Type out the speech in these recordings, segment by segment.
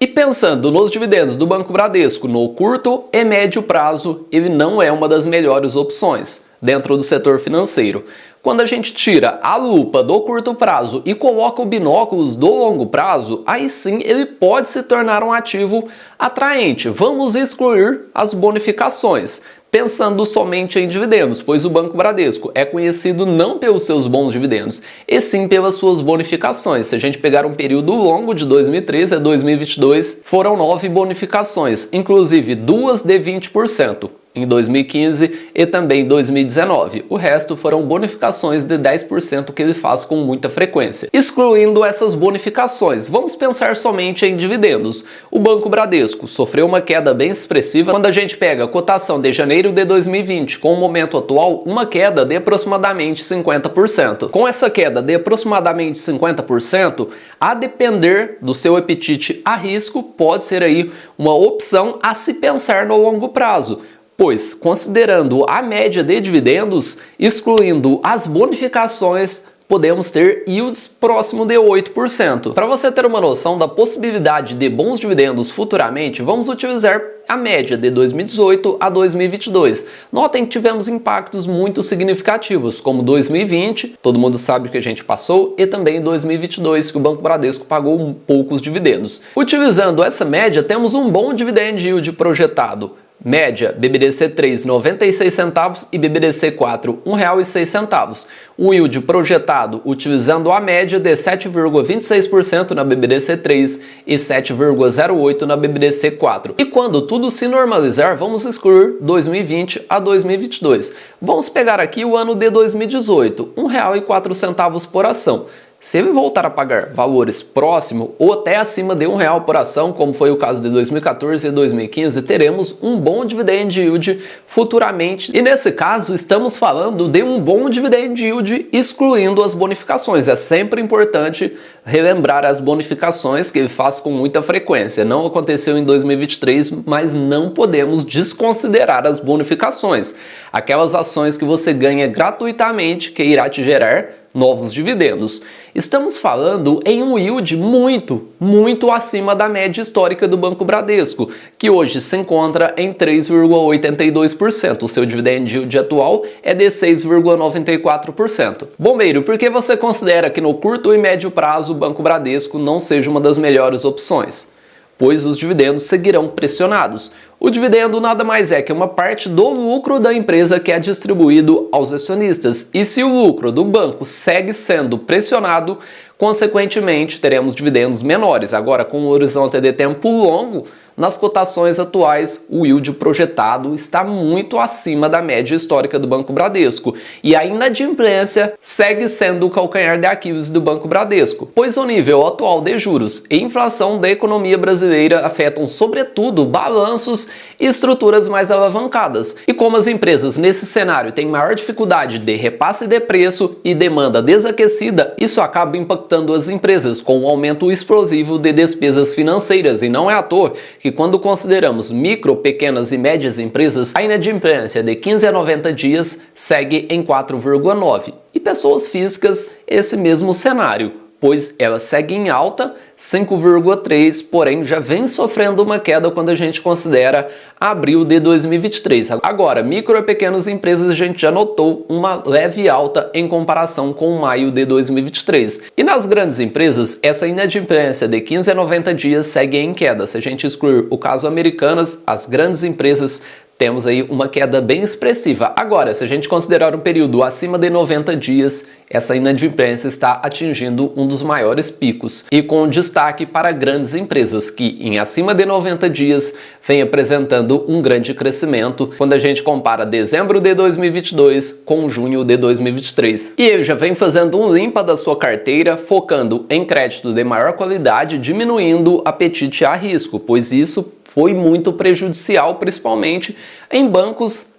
E pensando nos dividendos do Banco Bradesco no curto e médio prazo, ele não é uma das melhores opções dentro do setor financeiro. Quando a gente tira a lupa do curto prazo e coloca o binóculos do longo prazo, aí sim ele pode se tornar um ativo atraente. Vamos excluir as bonificações, pensando somente em dividendos, pois o Banco Bradesco é conhecido não pelos seus bons dividendos, e sim pelas suas bonificações. Se a gente pegar um período longo de 2013 a 2022, foram 9 bonificações, inclusive 2 de 20%. Em 2015 e também em 2019. O resto foram bonificações de 10% que ele faz com muita frequência. Excluindo essas bonificações, vamos pensar somente em dividendos. O Banco Bradesco sofreu uma queda bem expressiva quando a gente pega a cotação de janeiro de 2020 com o momento atual, uma queda de aproximadamente 50%. Com essa queda de aproximadamente 50%, a depender do seu apetite a risco, pode ser aí uma opção a se pensar no longo prazo. Pois, considerando a média de dividendos, excluindo as bonificações, podemos ter yields próximo de 8%. Para você ter uma noção da possibilidade de bons dividendos futuramente, vamos utilizar a média de 2018 a 2022. Notem que tivemos impactos muito significativos, como 2020, todo mundo sabe o que a gente passou, e também 2022, que o Banco Bradesco pagou poucos dividendos. Utilizando essa média, temos um bom dividend yield projetado. Média, BBDC 3, 96 centavos e BBDC 4, R$ 1,06. O yield projetado utilizando a média de 7,26% na BBDC 3 e 7,08% na BBDC 4. E quando tudo se normalizar, vamos excluir 2020 a 2022. Vamos pegar aqui o ano de 2018, R$ 1,04 por ação. Se ele voltar a pagar valores próximos ou até acima de R$ 1 por ação, como foi o caso de 2014 e 2015, teremos um bom dividend yield futuramente. E nesse caso, estamos falando de um bom dividend yield excluindo as bonificações. É sempre importante relembrar as bonificações que ele faz com muita frequência. Não aconteceu em 2023, mas não podemos desconsiderar as bonificações. Aquelas ações que você ganha gratuitamente, que irá te gerar novos dividendos. Estamos falando em um yield muito acima da média histórica do Banco Bradesco, que hoje se encontra em 3,82%. O seu dividend yield atual é de 6,94%. Bombeiro, por que você considera que no curto e médio prazo o Banco Bradesco não seja uma das melhores opções? Pois os dividendos seguirão pressionados. O dividendo nada mais é que uma parte do lucro da empresa que é distribuído aos acionistas. E se o lucro do banco segue sendo pressionado, consequentemente teremos dividendos menores. Agora, com um horizonte de tempo longo, nas cotações atuais, o yield projetado está muito acima da média histórica do Banco Bradesco. E a inadimplência segue sendo o calcanhar de Aquiles do Banco Bradesco, pois o nível atual de juros e inflação da economia brasileira afetam sobretudo balanços e estruturas mais alavancadas. E como as empresas nesse cenário têm maior dificuldade de repasse de preço e demanda desaquecida, isso acaba impactando as empresas com um aumento explosivo de despesas financeiras. E não é à toa que quando consideramos micro, pequenas e médias empresas, a inadimplência de 15 a 90 dias segue em 4,9%. E pessoas físicas, esse mesmo cenário, pois ela segue em alta, 5,3%, porém já vem sofrendo uma queda quando a gente considera abril de 2023. Agora, micro e pequenas empresas a gente já notou uma leve alta em comparação com maio de 2023. E nas grandes empresas, essa inadimplência de 15 a 90 dias segue em queda. Se a gente excluir o caso Americanas, as grandes empresas temos aí uma queda bem expressiva. Agora, se a gente considerar um período acima de 90 dias, essa inadimplência está atingindo um dos maiores picos. E com destaque para grandes empresas, que em acima de 90 dias vem apresentando um grande crescimento quando a gente compara dezembro de 2022 com junho de 2023. E ele já vem fazendo um limpa da sua carteira, focando em crédito de maior qualidade, diminuindo apetite a risco, pois isso foi muito prejudicial, principalmente em bancos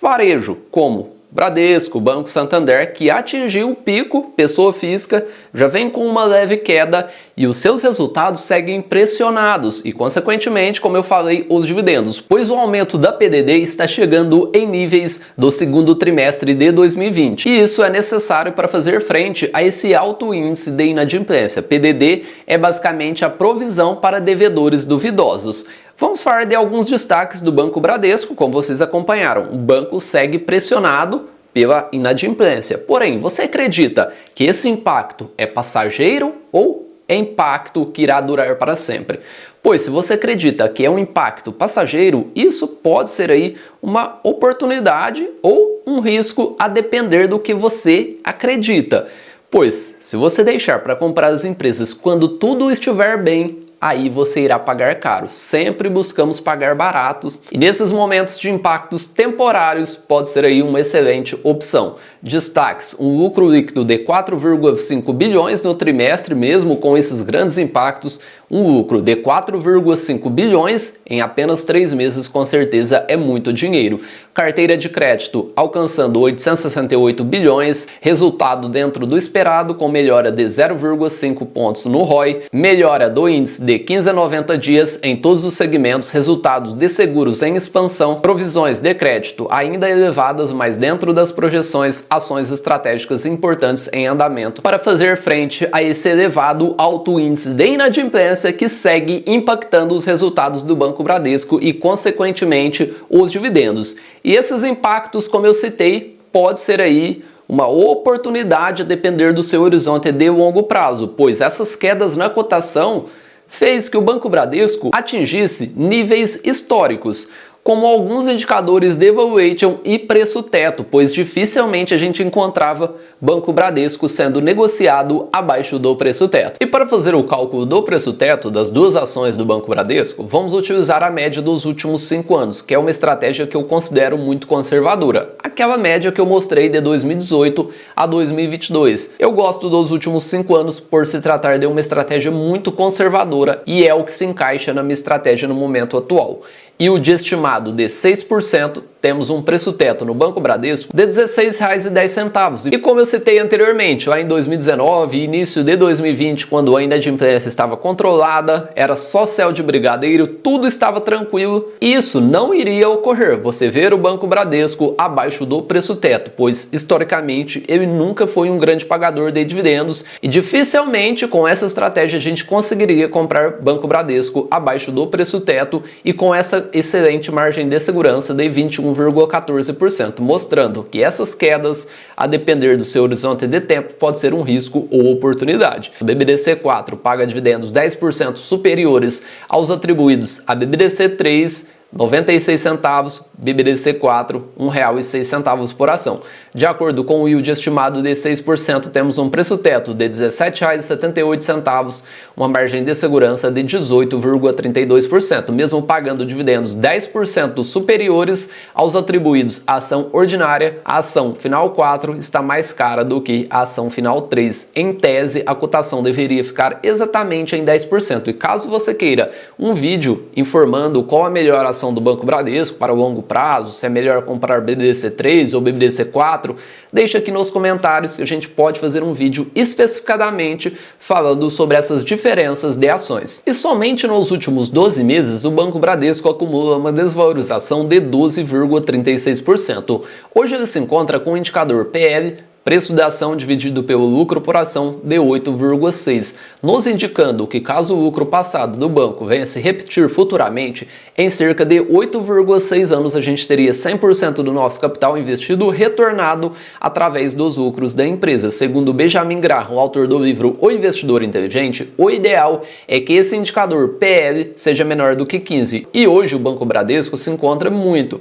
varejo, como Bradesco, Banco Santander, que atingiu o pico, pessoa física, já vem com uma leve queda e os seus resultados seguem pressionados e, consequentemente, como eu falei, os dividendos, pois o aumento da PDD está chegando em níveis do segundo trimestre de 2020 e isso é necessário para fazer frente a esse alto índice de inadimplência. PDD é basicamente a provisão para devedores duvidosos. Vamos falar de alguns destaques do Banco Bradesco. Como vocês acompanharam, o banco segue pressionado pela inadimplência. Porém, você acredita que esse impacto é passageiro ou é impacto que irá durar para sempre? Pois se você acredita que é um impacto passageiro, isso pode ser aí uma oportunidade ou um risco a depender do que você acredita. Pois se você deixar para comprar as empresas quando tudo estiver bem, aí você irá pagar caro. Sempre buscamos pagar baratos e nesses momentos de impactos temporários pode ser aí uma excelente opção. Destaques: um lucro líquido de 4,5 bilhões no trimestre, mesmo com esses grandes impactos. Um lucro de 4,5 bilhões em apenas 3 meses com certeza é muito dinheiro. Carteira de crédito alcançando 868 bilhões, resultado dentro do esperado com melhora de 0,5 pontos no ROI, melhora do índice de 15 a 90 dias em todos os segmentos, resultados de seguros em expansão, provisões de crédito ainda elevadas, mas dentro das projeções, ações estratégicas importantes em andamento para fazer frente a esse elevado alto índice de inadimplência que segue impactando os resultados do Banco Bradesco e, consequentemente, os dividendos. E esses impactos, como eu citei, pode ser aí uma oportunidade a depender do seu horizonte de longo prazo, pois essas quedas na cotação fez que o Banco Bradesco atingisse níveis históricos, como alguns indicadores de valuation e preço teto, pois dificilmente a gente encontrava Banco Bradesco sendo negociado abaixo do preço teto. E para fazer o cálculo do preço teto das duas ações do Banco Bradesco, vamos utilizar a média dos últimos 5 anos, que é uma estratégia que eu considero muito conservadora. Aquela média que eu mostrei de 2018 a 2022. Eu gosto dos últimos 5 anos por se tratar de uma estratégia muito conservadora e é o que se encaixa na minha estratégia no momento atual. E o de estimado de 6%, temos um preço teto no Banco Bradesco de R$ 16,10. E como eu citei anteriormente, lá em 2019 e início de 2020, quando a inadimplência estava controlada, era só céu de brigadeiro, tudo estava tranquilo, isso não iria ocorrer. Você ver o Banco Bradesco abaixo do preço teto, pois historicamente ele nunca foi um grande pagador de dividendos e dificilmente com essa estratégia a gente conseguiria comprar Banco Bradesco abaixo do preço teto e com essa excelente margem de segurança de 21,14%, mostrando que essas quedas, a depender do seu horizonte de tempo, pode ser um risco ou oportunidade. O BBDC4 paga dividendos 10% superiores aos atribuídos a BBDC3, 96 centavos, BBDC4, R$ 1,06 por ação. De acordo com o yield estimado de 6%, temos um preço teto de R$ 17,78, uma margem de segurança de 18,32%, mesmo pagando dividendos 10% superiores aos atribuídos à ação ordinária. A ação final 4 está mais cara do que a ação final 3. Em tese, a cotação deveria ficar exatamente em 10%. E caso você queira um vídeo informando qual a melhor ação do Banco Bradesco para o longo prazo, se é melhor comprar BBDC3 ou BBDC4, deixa aqui nos comentários que a gente pode fazer um vídeo especificadamente falando sobre essas diferenças de ações. E somente nos últimos 12 meses o Banco Bradesco acumula uma desvalorização de 12,36%. Hoje ele se encontra com o indicador PL, preço da ação dividido pelo lucro por ação, de 8,6, nos indicando que caso o lucro passado do banco venha se repetir futuramente, em cerca de 8,6 anos a gente teria 100% do nosso capital investido retornado através dos lucros da empresa. Segundo Benjamin Graham, autor do livro O Investidor Inteligente, o ideal é que esse indicador PL seja menor do que 15, e hoje o Banco Bradesco se encontra muito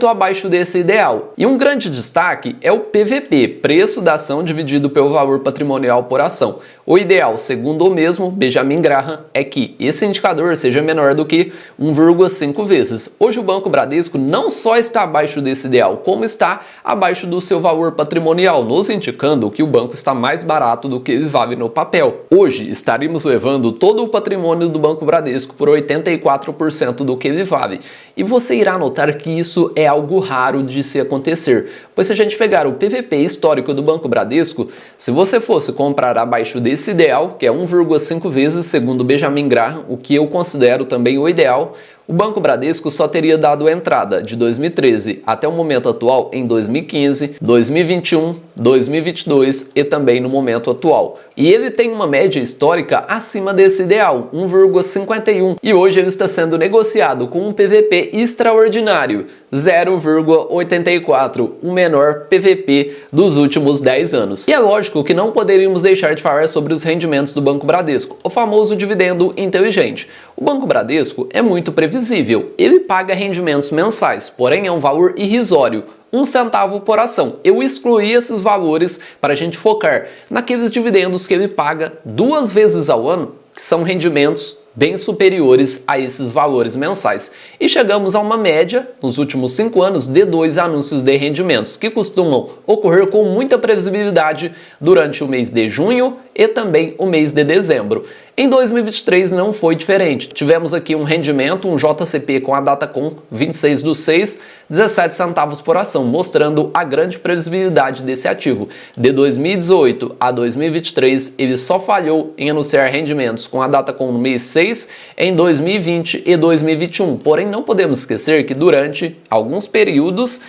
abaixo desse ideal. E um grande destaque é o PVP, preço da ação dividido pelo valor patrimonial por ação. O ideal, segundo segundo o mesmo Benjamin Graham, é que esse indicador seja menor do que 1,5 vezes. Hoje o Banco Bradesco não só está abaixo desse ideal, como está abaixo do seu valor patrimonial, nos indicando que o banco está mais barato do que ele vale no papel. Hoje estaríamos levando todo o patrimônio do Banco Bradesco por 84% do que ele vale. E você irá notar que isso é algo raro de se acontecer, pois se a gente pegar o PVP histórico do Banco Bradesco, se você fosse comprar abaixo desse ideal, que é 1,5 vezes segundo Benjamin Graham, o que eu considero também o ideal, o Banco Bradesco só teria dado entrada de 2013 até o momento atual em 2015, 2021, 2022 e também no momento atual. E ele tem uma média histórica acima desse ideal, 1,51, e hoje ele está sendo negociado com um PVP extraordinário, 0,84, o menor PVP dos últimos 10 anos. E é lógico que não poderíamos deixar de falar sobre os rendimentos do Banco Bradesco, o famoso dividendo inteligente. O Banco Bradesco é muito previsível, ele paga rendimentos mensais, porém é um valor irrisório, 1 centavo por ação. Eu excluí esses valores para a gente focar naqueles dividendos que ele paga 2 vezes ao ano, que são rendimentos bem superiores a esses valores mensais. E chegamos a uma média, nos últimos 5 anos, de 2 anúncios de rendimentos, que costumam ocorrer com muita previsibilidade durante o mês de junho e também o mês de dezembro. Em 2023 não foi diferente. Tivemos aqui um rendimento, um JCP com a Datacom 26/6, 17 centavos por ação, mostrando a grande previsibilidade desse ativo. De 2018 a 2023, ele só falhou em anunciar rendimentos com a Datacom no mês 6 em 2020 e 2021. Porém, não podemos esquecer que durante alguns períodos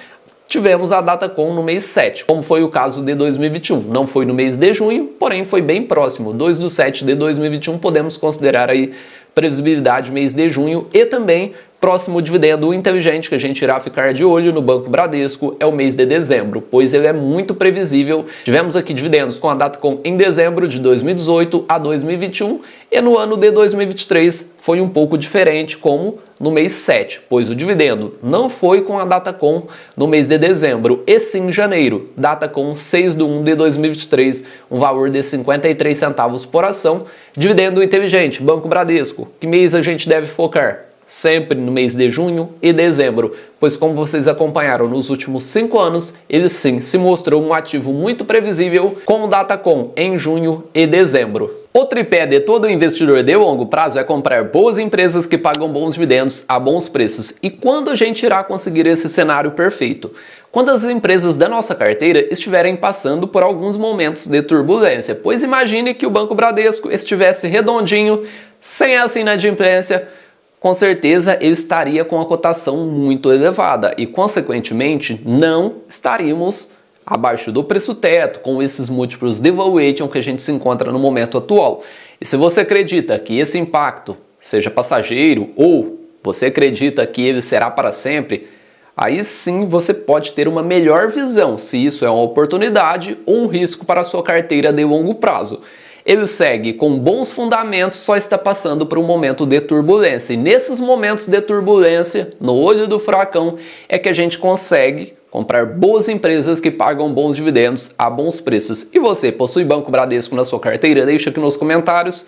tivemos a Datacom no mês 7, como foi o caso de 2021. Não foi no mês de junho, porém foi bem próximo. 2/7 de 2021 podemos considerar aí previsibilidade mês de junho e também próximo dividendo inteligente que a gente irá ficar de olho no Banco Bradesco é o mês de dezembro, pois ele é muito previsível. Tivemos aqui dividendos com a Datacom em dezembro de 2018 a 2021 e no ano de 2023 foi um pouco diferente, como no mês 7, pois o dividendo não foi com a Datacom no mês de dezembro, e sim em janeiro. Datacom 6/1 de 2023, um valor de 53 centavos por ação. Dividendo inteligente, Banco Bradesco. Que mês a gente deve focar? Sempre no mês de junho e dezembro, pois como vocês acompanharam nos últimos 5 anos, ele sim se mostrou um ativo muito previsível com o Datacom em junho e dezembro. O tripé de todo investidor de longo prazo é comprar boas empresas que pagam bons dividendos a bons preços. E quando a gente irá conseguir esse cenário perfeito? Quando as empresas da nossa carteira estiverem passando por alguns momentos de turbulência, pois imagine que o Banco Bradesco estivesse redondinho, sem essa inadimplência, com certeza ele estaria com a cotação muito elevada e, consequentemente, não estaríamos abaixo do preço teto, com esses múltiplos de valuation que a gente se encontra no momento atual. E se você acredita que esse impacto seja passageiro ou você acredita que ele será para sempre, aí sim você pode ter uma melhor visão se isso é uma oportunidade ou um risco para a sua carteira de longo prazo. Ele segue com bons fundamentos, só está passando por um momento de turbulência. E nesses momentos de turbulência, no olho do furacão, é que a gente consegue comprar boas empresas que pagam bons dividendos a bons preços. E você possui Banco Bradesco na sua carteira? Deixa aqui nos comentários.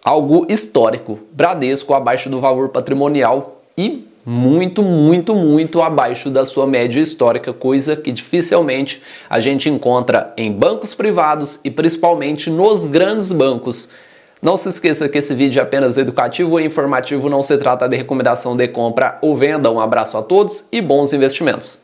Algo histórico. Bradesco abaixo do valor patrimonial e muito abaixo da sua média histórica, coisa que dificilmente a gente encontra em bancos privados e principalmente nos grandes bancos. Não se esqueça que esse vídeo é apenas educativo e informativo, não se trata de recomendação de compra ou venda. Um abraço a todos e bons investimentos!